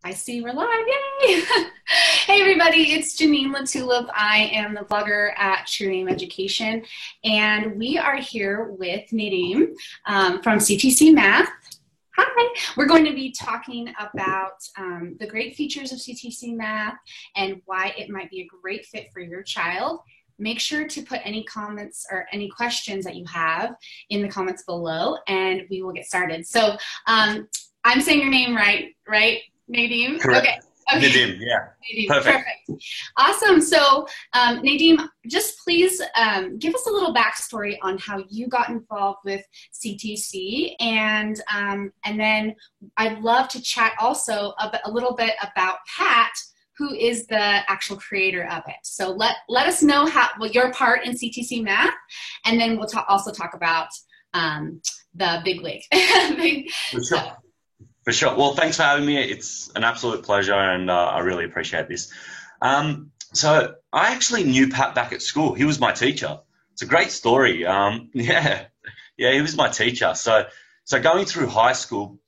I see we're live. Yay! Hey, everybody, it's Janine LaTulip. I am the blogger at True Aim Education, and we are here with Nadim from CTC Math. Hi! We're going to be talking about the great features of CTC Math and why it might be a great fit for your child. Make sure to put any comments or any questions that you have in the comments below, and we will get started. So I'm saying your name right? Nadim? Correct. Okay. Nadim, yeah. Nadim. Perfect. Awesome. So, Nadim, just please give us a little backstory on how you got involved with CTC, and then I'd love to chat also a little bit about Pat, who is the actual creator of it. So let us know your part in CTC Math, and then we'll also talk about the big wig. For sure. For sure. Well, thanks for having me. It's an absolute pleasure, and I really appreciate this. So I actually knew Pat back at school. He was my teacher. It's a great story. Yeah, he was my teacher. So going through high school,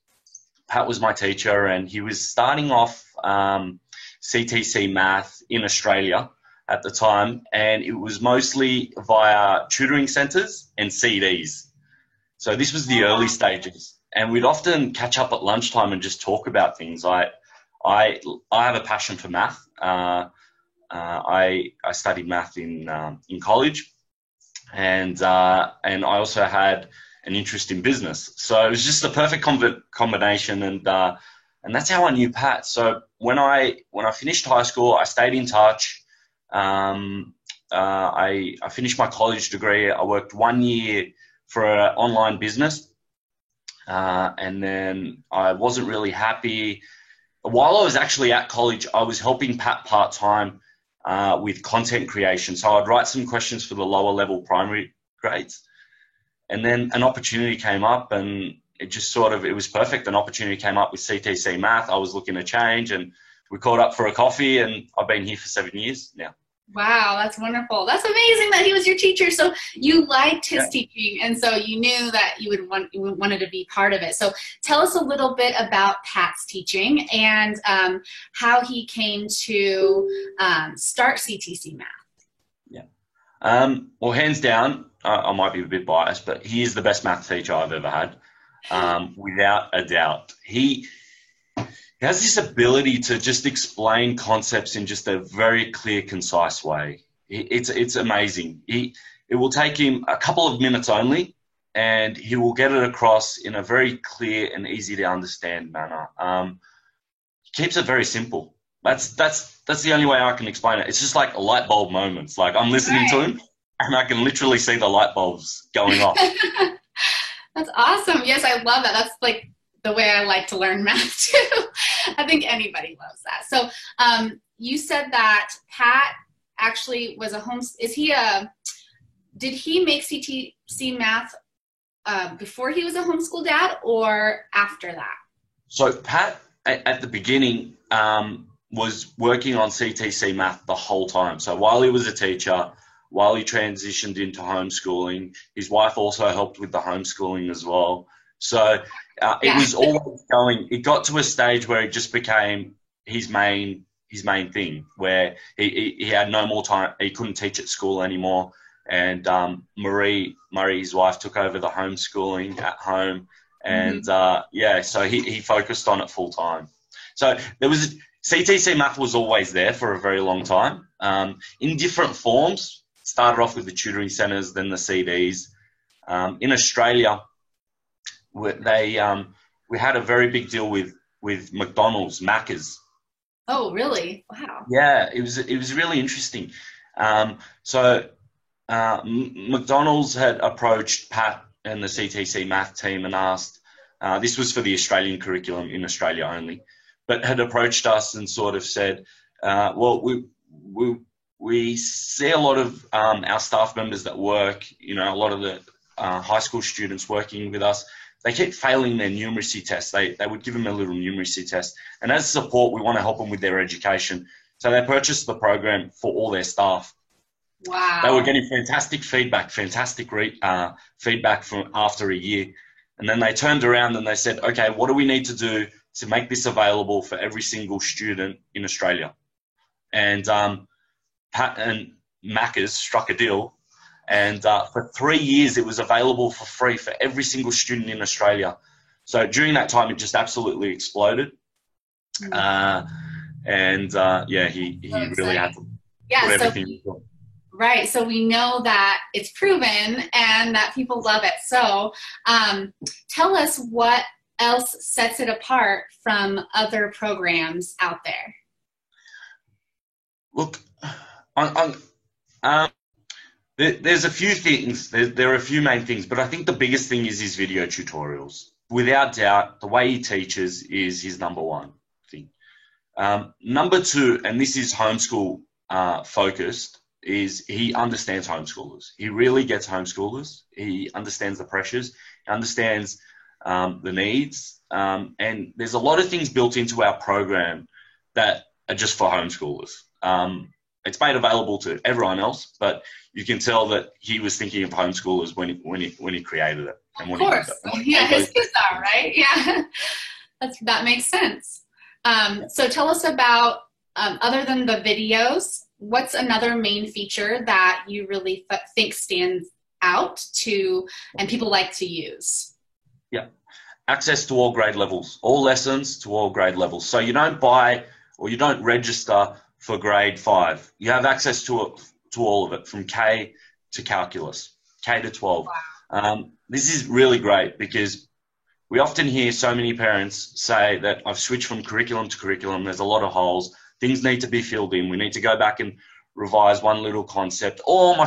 Pat was my teacher, and he was starting off CTC Math in Australia at the time, and it was mostly via tutoring centres and CDs. So this was the early stages. And we'd often catch up at lunchtime and just talk about things. I have a passion for math. I studied math in college, and I also had an interest in business. So it was just a perfect combination, and that's how I knew Pat. So when I finished high school, I stayed in touch. I finished my college degree. I worked 1 year for an online business. And then I wasn't really happy. While I was actually at college, I was helping Pat part-time with content creation. So I'd write some questions for the lower level primary grades. And then an opportunity came up, and it was perfect. An opportunity came up with CTC Math. I was looking to change, and we caught up for a coffee, and I've been here for 7 years now. Wow, that's wonderful. That's amazing that he was your teacher. So you liked his teaching, and so you knew that you wanted to be part of it. So tell us a little bit about Pat's teaching and how he came to start CTC Math. Yeah. Well, hands down, I might be a bit biased, but he is the best math teacher I've ever had, without a doubt. He has this ability to just explain concepts in just a very clear, concise way. It's amazing. It will take him a couple of minutes only, and he will get it across in a very clear and easy to understand manner. He keeps it very simple. That's the only way I can explain it. It's just like light bulb moments. Like I'm listening to him, and I can literally see the light bulbs going off. That's awesome. Yes, I love that. That's like the way I like to learn math too. I think anybody loves that. So you said that Pat actually was did he make CTC Math before he was a homeschool dad or after that? So Pat at the beginning was working on CTC Math the whole time. So while he was a teacher, while he transitioned into homeschooling, his wife also helped with the homeschooling as well. So it was always going. It got to a stage where it just became his main thing, where he had no more time. He couldn't teach at school anymore, and Marie, his wife, took over the homeschooling at home, and so he focused on it full time. So CTC Math was always there for a very long time, in different forms. Started off with the tutoring centres, then the CDs. In Australia, we had a very big deal with McDonald's, Macca's. Oh, really? Wow. Yeah, it was really interesting. McDonald's had approached Pat and the CTC Math team and asked, this was for the Australian curriculum in Australia only, but had approached us and sort of said, well, we see a lot of our staff members that work, a lot of the high school students working with us, they keep failing their numeracy tests. They would give them a little numeracy test. And as support, we want to help them with their education. So they purchased the program for all their staff. Wow. They were getting fantastic feedback from after a year. And then they turned around and they said, okay, what do we need to do to make this available for every single student in Australia. And Pat and Macca's struck a deal, and for 3 years it was available for free for every single student in Australia. So during that time, it just absolutely exploded. Yeah, he really had to put everything into it. Right. So we know that it's proven and that people love it. So tell us what else sets it apart from other programs out there. Look, there's a few things. There are a few main things, but I think the biggest thing is his video tutorials. Without doubt, the way he teaches is his number one thing. Number two, and this is homeschool focused, is he understands homeschoolers. He really gets homeschoolers. He understands the pressures. He understands the needs. And there's a lot of things built into our program that are just for homeschoolers. It's made available to everyone else, but you can tell that he was thinking of homeschoolers when he created it. And of course. Yeah, his kids are, right? Yeah, that makes sense. So tell us about, other than the videos, what's another main feature that you really think stands out to and people like to use? Yeah, access to all grade levels, all lessons to all grade levels. So you don't buy or you don't register for grade 5. You have access to all of it, from K to calculus, K to 12. Wow. This is really great because we often hear so many parents say that I've switched from curriculum to curriculum. There's a lot of holes. Things need to be filled in. We need to go back and revise one little concept. Or my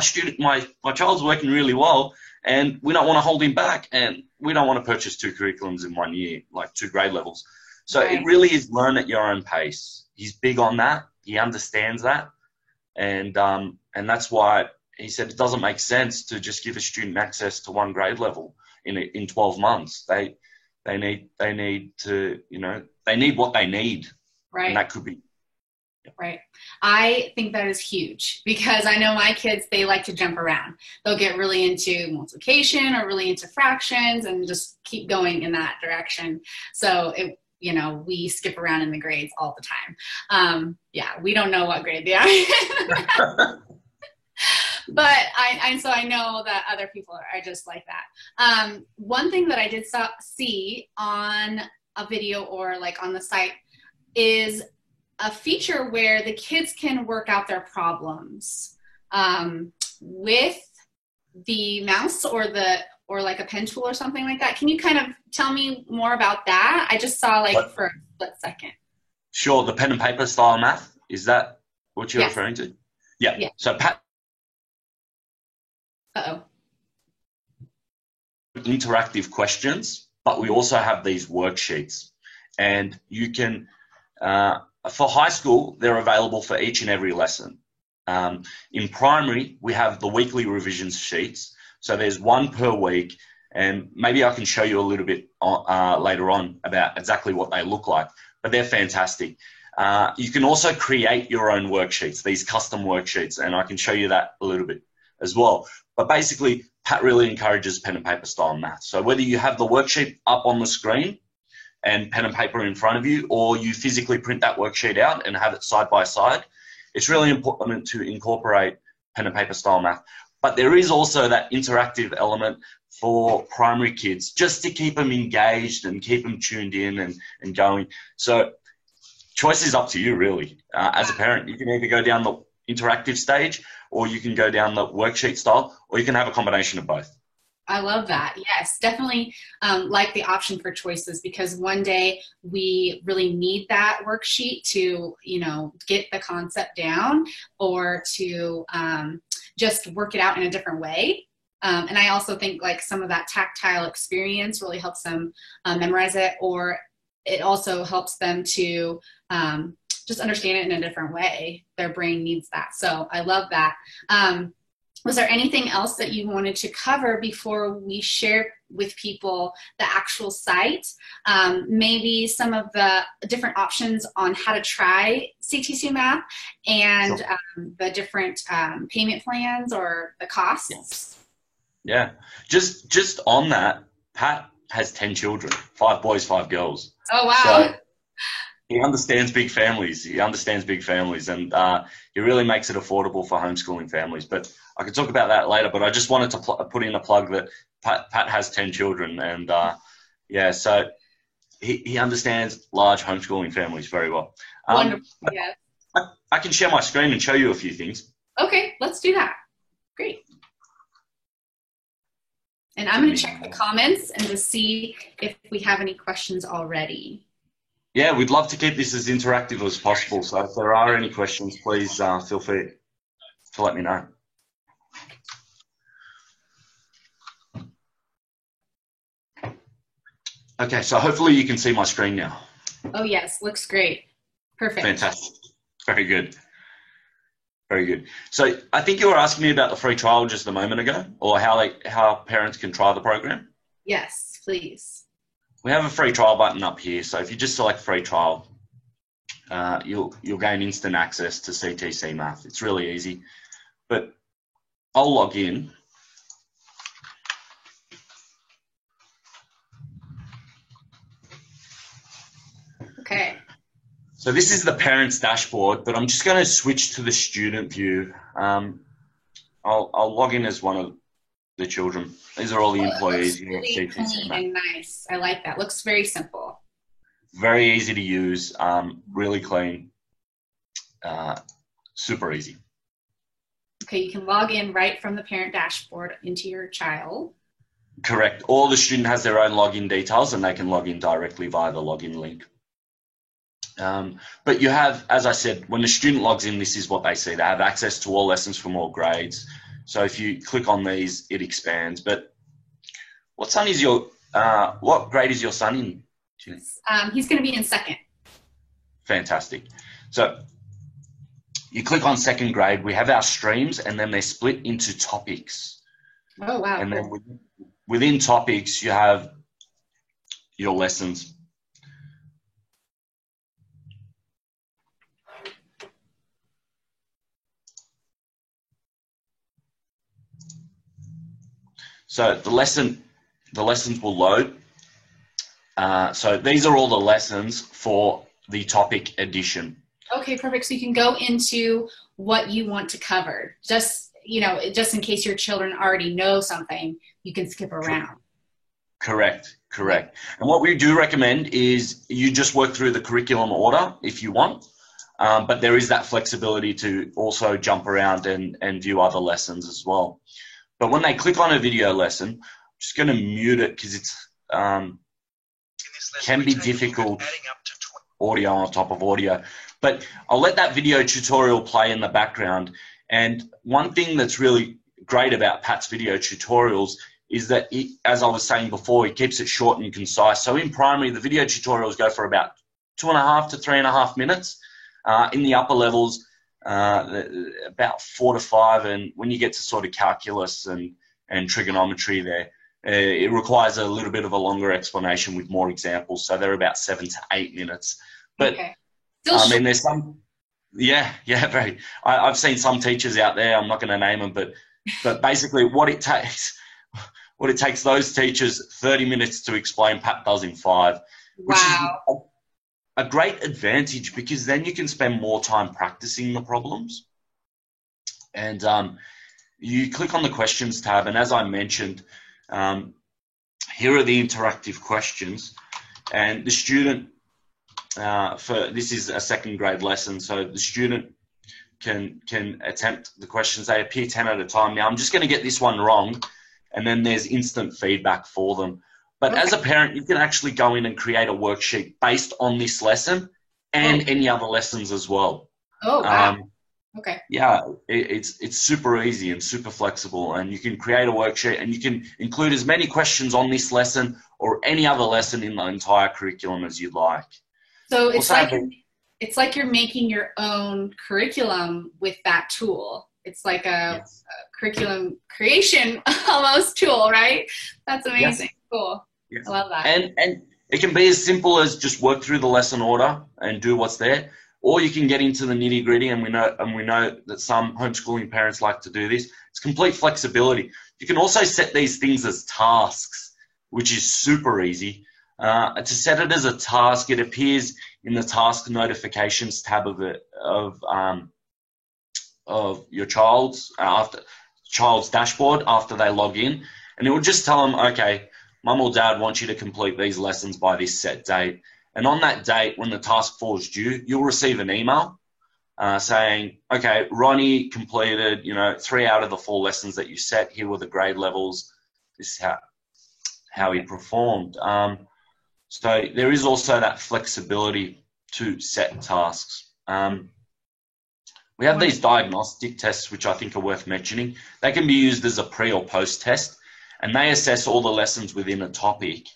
child's working really well and we don't want to hold him back, and we don't want to purchase 2 curriculums in 1 year, like 2 grade levels. So right. It really is learn at your own pace. He's big on that. He understands that. And that's why he said it doesn't make sense to just give a student access to 1 grade level in 12 months. They need to, they need what they need. Right. And that could be. Yeah. Right. I think that is huge because I know my kids, they like to jump around. They'll get really into multiplication or really into fractions and just keep going in that direction. So we skip around in the grades all the time. We don't know what grade they are. But I know that other people are just like that. One thing that I did see on a video or like on the site is a feature where the kids can work out their problems with the mouse or like a pen tool or something like that. Can you kind of tell me more about that? I just saw for a split second. Sure. The pen and paper style math. Is that what you're referring to? Yeah. So interactive questions, but we also have these worksheets, and you can, for high school, they're available for each and every lesson. In primary, we have the weekly revisions sheets. So there's 1 per week, and maybe I can show you a little bit later on about exactly what they look like, but they're fantastic. You can also create your own worksheets, these custom worksheets, and I can show you that a little bit as well. But basically, Pat really encourages pen and paper style math. So whether you have the worksheet up on the screen and pen and paper in front of you, or you physically print that worksheet out and have it side by side, it's really important to incorporate pen and paper style math. But there is also that interactive element for primary kids, just to keep them engaged and keep them tuned in and going. So choice is up to you, really. As a parent, you can either go down the interactive stage, or you can go down the worksheet style, or you can have a combination of both. I love that. Yes, definitely like the option for choices, because one day we really need that worksheet to, get the concept down, or to just work it out in a different way. And I also think like some of that tactile experience really helps them memorize it, or it also helps them to just understand it in a different way. Their brain needs that. So I love that. Was there anything else that you wanted to cover before we share with people the actual site? Maybe some of the different options on how to try CTC Math and Sure. The different payment plans or the costs? Yeah. Just on that, Pat has 10 children, 5 boys, 5 girls. Oh, wow. He understands big families. He understands big families, and he really makes it affordable for homeschooling families. But I could talk about that later. But I just wanted to put in a plug that Pat has 10 children, and yeah, so he understands large homeschooling families very well. Wonderful. Yes. I can share my screen and show you a few things. Okay, let's do that. Great. And I'm going to check the comments and to see if we have any questions already. Yeah, we'd love to keep this as interactive as possible. So if there are any questions, please feel free to let me know. Okay, so hopefully you can see my screen now. Oh, yes. Looks great. Perfect. Fantastic. Very good. Very good. So I think you were asking me about the free trial just a moment ago, or how parents can try the program. Yes, please. We have a free trial button up here. So if you just select free trial, you'll gain instant access to CTC Math. It's really easy. But I'll log in. Okay. So this is the parents' dashboard, but I'm just going to switch to the student view. I'll log in as one of the children. These are all the employees. It looks really clean and nice. I like that. Looks very simple. Very easy to use. Really clean. Super easy. Okay, you can log in right from the parent dashboard into your child. Correct. Or the student has their own login details and they can log in directly via the login link. But you have, as I said, when the student logs in, this is what they see. They have access to all lessons from all grades. So if you click on these, it expands. But what grade is your son in? He's going to be in second. Fantastic. So you click on second grade. We have our streams, and then they're split into topics. Oh, wow. And then within topics, you have your lessons. So the lessons will load. So these are all the lessons for the topic edition. Okay, perfect. So you can go into what you want to cover. Just in case your children already know something, you can skip around. Correct. And what we do recommend is you just work through the curriculum order if you want, but there is that flexibility to also jump around and view other lessons as well. But when they click on a video lesson, I'm just going to mute it because it's can be difficult, audio on top of audio. But I'll let that video tutorial play in the background. And one thing that's really great about Pat's video tutorials is that, as I was saying before, he keeps it short and concise. So in primary, the video tutorials go for about 2.5 to 3.5 minutes. In the upper levels, about 4 to 5, and when you get to sort of calculus and trigonometry there, it requires a little bit of a longer explanation with more examples, so they're about 7 to 8 minutes. But okay. I mean, there's some, very. I've seen some teachers out there, I'm not going to name them, but basically what it takes those teachers 30 minutes to explain, Pat does in 5, which wow. is a great advantage because then you can spend more time practicing the problems. And you click on the questions tab, and as I mentioned, here are the interactive questions, and the student, this is a second grade lesson, so the student can attempt the questions. They appear 10 at a time. Now I'm just going to get this one wrong, and then there's instant feedback for them. But as a parent, you can actually go in and create a worksheet based on this lesson and any other lessons as well. Oh, wow. Okay. Yeah, it's super easy and super flexible, and you can create a worksheet and you can include as many questions on this lesson or any other lesson in the entire curriculum as you'd like. So it's like you're making your own curriculum with that tool. It's like a curriculum creation almost tool, right? That's amazing. Yes. Cool. Yes. I love that. And it can be as simple as just work through the lesson order and do what's there, or you can get into the nitty gritty. And we know that some homeschooling parents like to do this. It's complete flexibility. You can also set these things as tasks, which is super easy. To set it as a task, it appears in the task notifications tab of your child's dashboard after they log in, and it will just tell them, okay, mum or dad wants you to complete these lessons by this set date. And on that date, when the task falls due, you'll receive an email saying, okay, Ronnie completed, 3 out of the 4 lessons that you set. Here were the grade levels. This is how he performed. So there is also that flexibility to set tasks. We have these diagnostic tests, which I think are worth mentioning. They can be used as a pre or post test, and they assess all the lessons within a topic.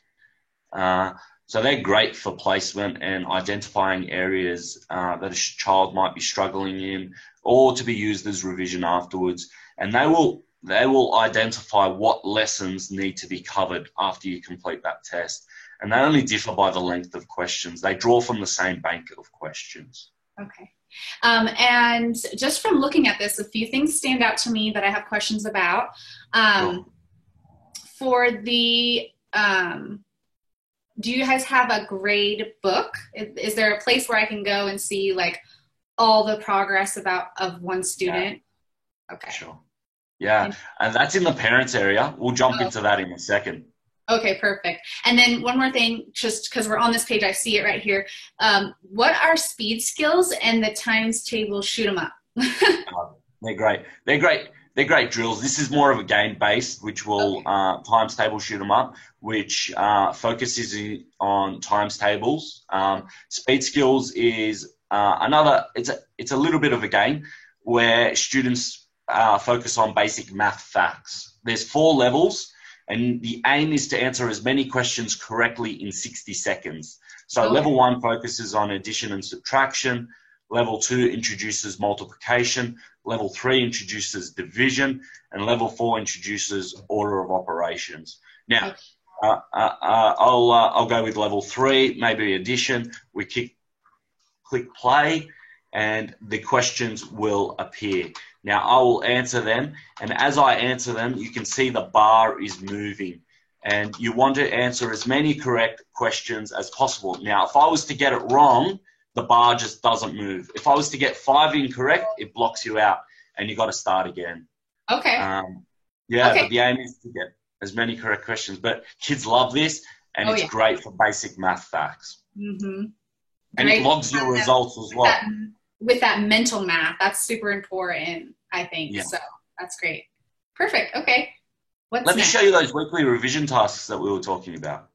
So they're great for placement and identifying areas that a child might be struggling in, or to be used as revision afterwards. And they will identify what lessons need to be covered after you complete that test. And they only differ by the length of questions. They draw from the same bank of questions. Okay. And just from looking at this, a few things stand out to me that I have questions about. Sure. For the, do you guys have a grade book? Is there a place where I can go and see like all the progress of one student? Yeah. Okay. Sure. Yeah. And that's in the parents area. We'll jump into that in a second. Okay, perfect. And then one more thing, just because we're on this page, I see it right here. What are speed skills and the times table shoot 'em up? They're great. They're great drills. This is more of a game based, which will times table shoot 'em up, which focuses on times tables. Speed skills is it's a little bit of a game where students focus on basic math facts. There's 4 levels. And the aim is to answer as many questions correctly in 60 seconds. So level 1 focuses on addition and subtraction. Level 2 introduces multiplication. Level 3 introduces division. And level 4 introduces order of operations. Now, I'll go with level 3, maybe addition. We click play, and the questions will appear. Now, I will answer them, and as I answer them, you can see the bar is moving, and you want to answer as many correct questions as possible. Now, if I was to get it wrong, the bar just doesn't move. If I was to get 5 incorrect, it blocks you out, and you got to start again. Okay. But the aim is to get as many correct questions. But kids love this, and it's great for basic math facts. Mm-hmm. And it logs your results as well. With that mental math, that's super important, I think. Yeah. So that's great. Perfect. Okay. Let me show you those weekly revision tasks that we were talking about.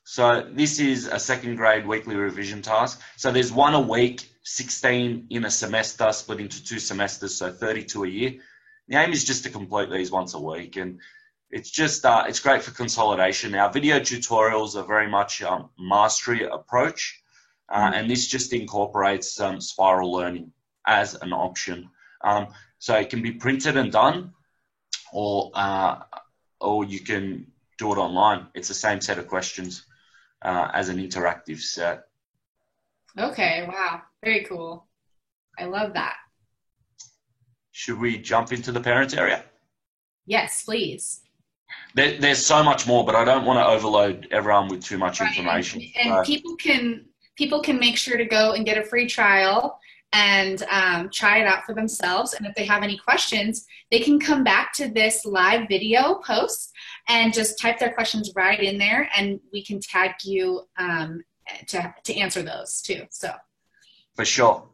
So this is a 2nd grade weekly revision task. So there's 1 a week, 16 in a semester, split into 2 semesters, so 32 a year. The aim is just to complete these once a week, and it's just it's great for consolidation. Our video tutorials are very much mastery approach. And this just incorporates spiral learning as an option. So it can be printed and done, or you can do it online. It's the same set of questions as an interactive set. Okay, wow. Very cool. I love that. Should we jump into the parents area? Yes, please. There's so much more, but I don't want to overload everyone with too much information. And people can make sure to go and get a free trial and try it out for themselves. And if they have any questions, they can come back to this live video post and just type their questions right in there, and we can tag you to answer those too. So for sure,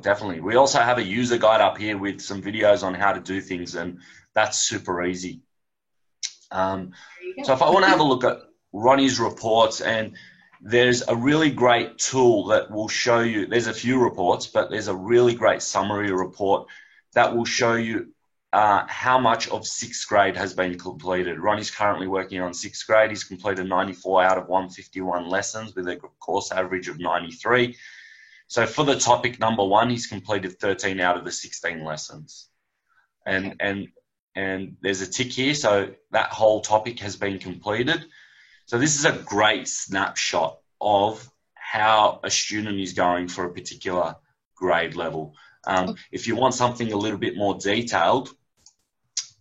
definitely. We also have a user guide up here with some videos on how to do things, and that's super easy. So if I want to have a look at Ronnie's reports, and there's a really great tool that will show you, there's a few reports, but there's a really great summary report that will show you how much of 6th grade has been completed. Ronnie's currently working on 6th grade. He's completed 94 out of 151 lessons with a course average of 93. So for the topic number 1, he's completed 13 out of the 16 lessons. And there's a tick here, so that whole topic has been completed. So this is a great snapshot of how a student is going for a particular grade level. If you want something a little bit more detailed,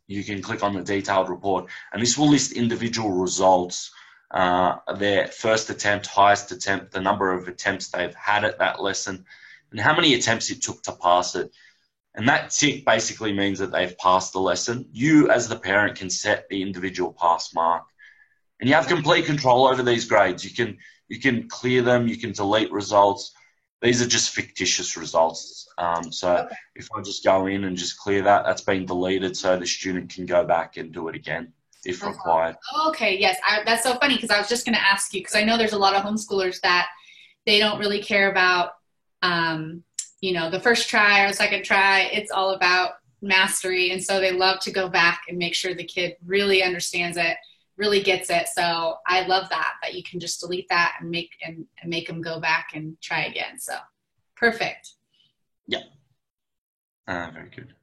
you can click on the detailed report, and this will list individual results their first attempt, highest attempt, the number of attempts they've had at that lesson, and how many attempts it took to pass it. And that tick basically means that they've passed the lesson. You, as the parent, can set the individual pass mark. And you have complete control over these grades. You can clear them, you can delete results. These are just fictitious results. So if I just go in and just clear that, that's been deleted so the student can go back and do it again if required. Okay, yes. That's so funny because I was just going to ask you, because I know there's a lot of homeschoolers that they don't really care about, the first try or second try. It's all about mastery. And so they love to go back and make sure the kid really understands it, really gets it. So I love that you can just delete that and make them go back and try again. So perfect. Yeah. Very good.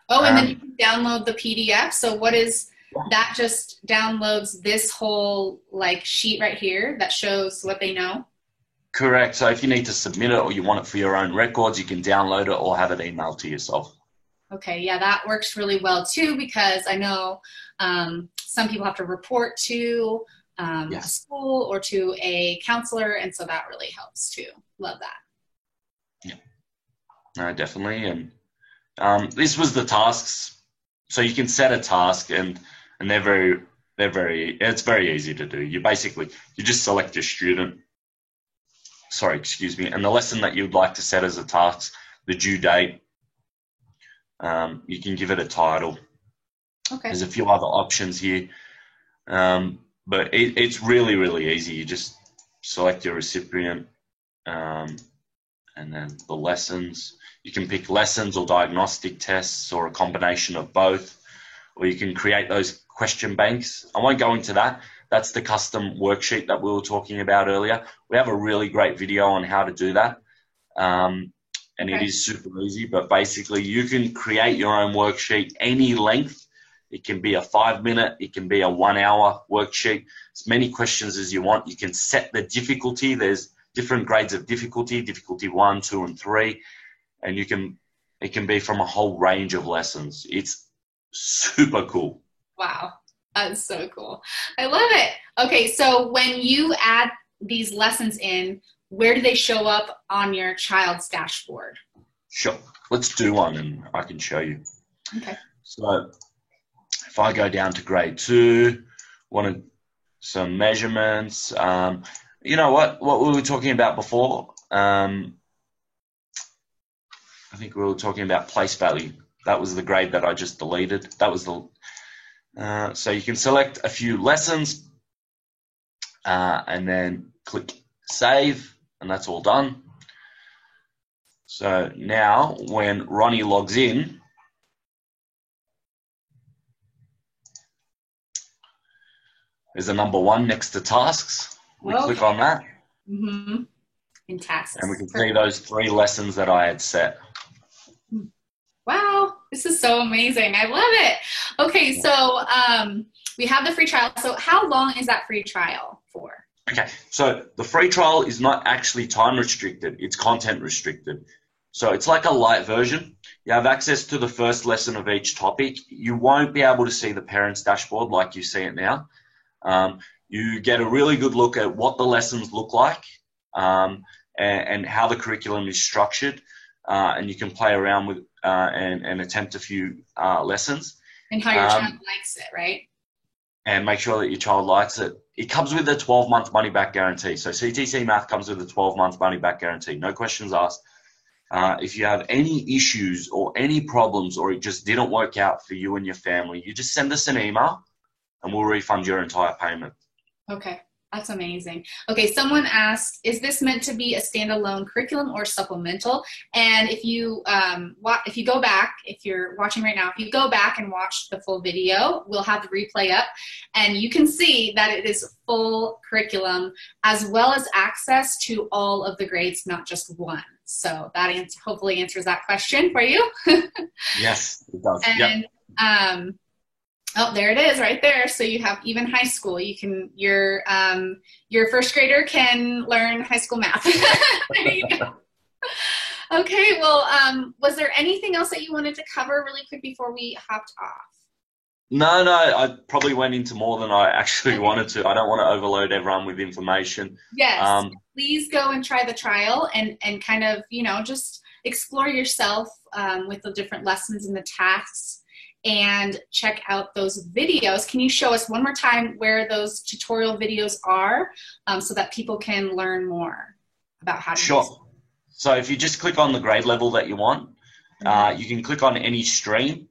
Oh, and then you can download the PDF. So what is that? Just downloads this whole sheet right here that shows what they know? Correct. So if you need to submit it or you want it for your own records, you can download it or have it emailed to yourself. Okay, yeah, that works really well too, because I know some people have to report to a school or to a counselor, and so that really helps too. Love that. Yeah, no, definitely. And this was the tasks. So you can set a task, and it's very easy to do. You just select your student. And the lesson that you'd like to set as a task, the due date. You can give it a title. Okay. There's a few other options here, but it's really, really easy. You just select your recipient, and then the lessons. You can pick lessons or diagnostic tests or a combination of both, or you can create those question banks. I won't go into that. That's the custom worksheet that we were talking about earlier. We have a really great video on how to do that. It is super easy, but basically you can create your own worksheet any length. It can be a 5-minute, it can be a 1-hour worksheet, as many questions as you want. You can set the difficulty. There's different grades of difficulty 1, 2, and 3, and it can be from a whole range of lessons. It's super cool. Wow, that's so cool. I love it. Okay, so when you add these lessons in, where do they show up on your child's dashboard? Sure. Let's do one and I can show you. Okay. So if I go down to grade 2, wanted some measurements. You know what we were talking about before? I think we were talking about place value. That was the grade that I just deleted. That was so you can select a few lessons and then click save. And that's all done. So now when Ronnie logs in, there's a number 1 next to tasks. We click on that. Mm-hmm. In tasks. And we can see those 3 lessons that I had set. Wow, this is so amazing. I love it. Okay, so we have the free trial. So how long is that free trial for? Okay, so the free trial is not actually time restricted, it's content restricted. So it's like a light version. You have access to the first lesson of each topic. You won't be able to see the parents' dashboard like you see it now. You get a really good look at what the lessons look like and how the curriculum is structured. And you can play around with and attempt a few lessons. And how your child likes it, right? And make sure that your child likes it. It comes with a 12-month money-back guarantee. So CTC Math comes with a 12-month money-back guarantee. No questions asked. If you have any issues or any problems or it just didn't work out for you and your family, you just send us an email and we'll refund your entire payment. Okay, that's amazing. Okay, someone asked, is this meant to be a standalone curriculum or supplemental? And if you go back, if you're watching right now, if you go back and watch the full video, we'll have the replay up, and you can see that it is full curriculum as well as access to all of the grades, not just one. So that hopefully answers that question for you. Yes, it does. And oh, there it is right there. So you have even high school. You can your first grader can learn high school math. There you go. Okay, well, was there anything else that you wanted to cover really quick before we hopped off? No, I probably went into more than I actually wanted to. I don't want to overload everyone with information. Yes, Um, please go and try the trial and kind of, just explore yourself with the different lessons and the tasks and check out those videos. Can you show us one more time where those tutorial videos are so that people can learn more about how to use it? sure. So if you just click on the grade level that you want, you can click on any stream.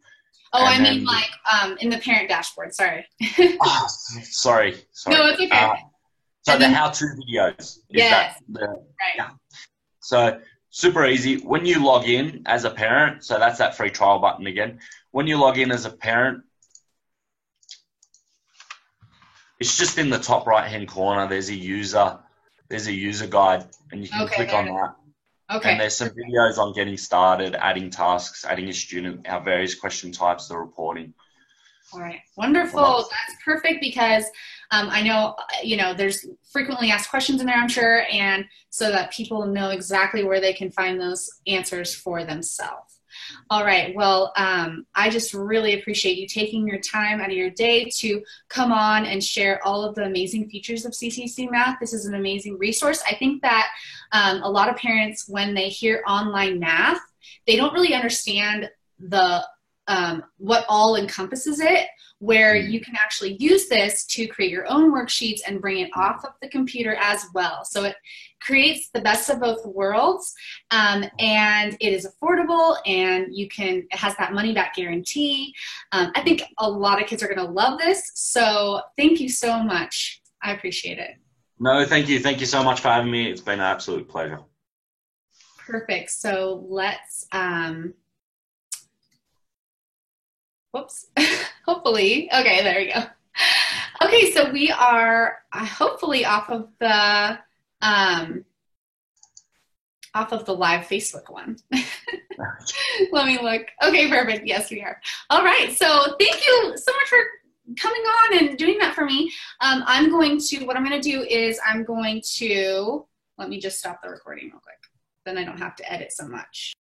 Oh, I And mean then, like in the parent dashboard, sorry. oh, sorry. No, it's okay. So And the then, how-to videos is yes, right. yeah. So super easy. When you log in as a parent, so that's that free trial button again. When you log in as a parent, it's just in the top right-hand corner. There's a user guide, and you can click on that. Okay. And there's some videos on getting started, adding tasks, adding a student, our various question types, the reporting. All right, wonderful. That's perfect because I know, there's frequently asked questions in there, I'm sure, and so that people know exactly where they can find those answers for themselves. All right, well, I just really appreciate you taking your time out of your day to come on and share all of the amazing features of CTC Math. This is an amazing resource. I think that a lot of parents, when they hear online math, they don't really understand the what all encompasses it, where you can actually use this to create your own worksheets and bring it off of the computer as well. So it creates the best of both worlds, and it is affordable, and it has that money back guarantee. I think a lot of kids are going to love this, so thank you so much. I appreciate it. No, thank you. Thank you so much for having me. It's been an absolute pleasure. Perfect. So let's, whoops, hopefully, okay, there we go. Okay, so we are hopefully off of the live Facebook one. Let me look. Okay, perfect. Yes, we are. All right, so thank you so much for coming on and doing that for me. What I'm going to do is let me just stop the recording real quick. Then I don't have to edit so much.